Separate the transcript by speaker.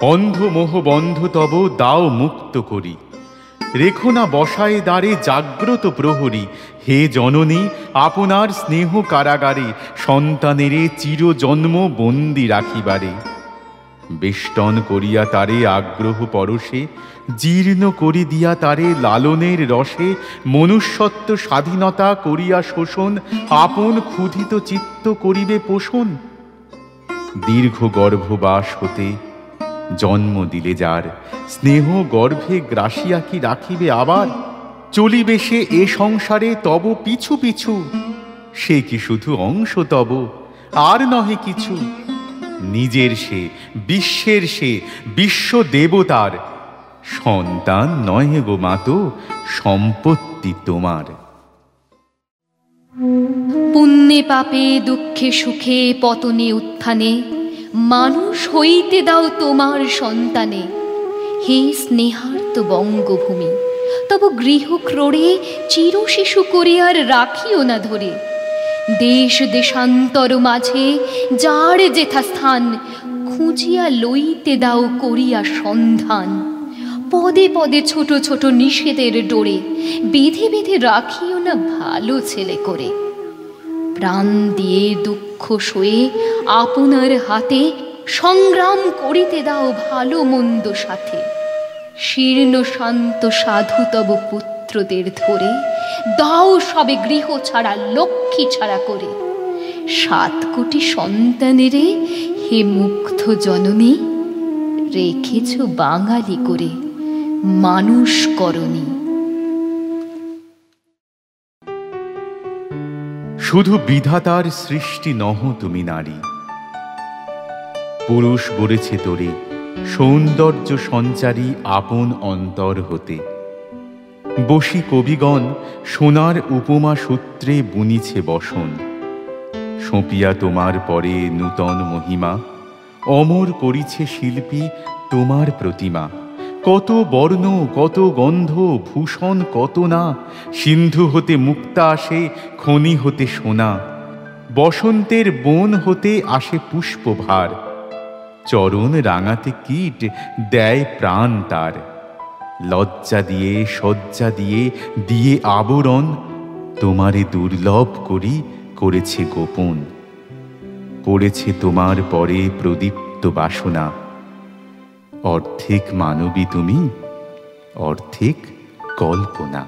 Speaker 1: অন্ধ মোহ বন্ধ তব দাও মুক্ত করি, রেখো না বসায় দ্বারে জাগ্রত প্রহরী। হে জননী, আপনার স্নেহ কারাগারে সন্তানেরে চির জন্ম বন্দি রাখিবারে। বেষ্টন করিয়া তারে আগ্রহ পরশে, জীর্ণ করি দিয়া তারে লালনের রসে। মনুষ্যত্ব স্বাধীনতা করিয়া শোষণ, আপন ক্ষুধিত চিত্ত করিবে পোষণ। দীর্ঘ গর্ভবাস হতে জন্ম দিলে যার, স্নেহ গর্ভে গ্রাসিয়া কি রাখিবে আবার? চলিবে সে এ সংসারে তব পিছু পিছু, সে কি শুধু অংশ তব আর নহে কিছু। নিজের সে, বিশ্বের সে, বিশ্ব দেবতার সন্তান নহে গো মাতো, সম্পত্তি তোমার।
Speaker 2: পুণ্যে পাপে দুঃখে সুখে পতনে উত্থানে মানুষ হইতে দাও তোমার সন্তানে। হে স্নেহার্ত বঙ্গভূমি, তব গৃহ ক্রোড়ে চির শিশু করে আর রাখিও না ধরে। দেশ দেশান্তর মাঝে যার যেথা স্থান, খুঁজিয়া লইতে দাও করিয়া সন্ধান। পদে পদে ছোট ছোট নিষেধের ডোরে বেঁধে বেঁধে রাখিও না ভালো ছেলে করে। প্রাণ দিয়ে দুঃখ সয়ে আপনার হাতে সংগ্রাম করিতে দাও ভালো মন্দ সাথে। শীর্ণ শান্ত সাধু তব পুত্রদের ধরে দাও সবে গৃহ ছাড়া লক্ষ্মী ছাড়া করে। 7 কোটি সন্তানেরে হে মুগ্ধ জননী, রেখেছ বাঙালি করে মানুষ করনি।
Speaker 1: শুধু বিধাতার সৃষ্টি নহ তুমি নারী, পুরুষ গড়েছে তোরে সৌন্দর্য সঞ্চারী আপন অন্তর হতে। বসি কবিগণ সোনার উপমা সূত্রে বুনিছে বসন, সঁপিয়া তোমার পরে নূতন মহিমা। অমর করিছে শিল্পী তোমার প্রতিমা। কত বর্ণ কত গন্ধ ভূষণ কত না, সিন্ধু হতে মুক্তা আসে খনি হতে সোনা। বসন্তের বন হতে আসে পুষ্পভার, চরণ রাঙাতে কীট দেয় প্রাণ তার। লজ্জা দিয়ে সজ্জা দিয়ে দিয়ে আবরণ, তোমারে দুর্লভ করি করেছে গোপন। পড়েছে তোমার পরে প্রদীপ্ত বাসনা, অর্ধেক মানবী তুমি, অর্ধেক কল্পনা।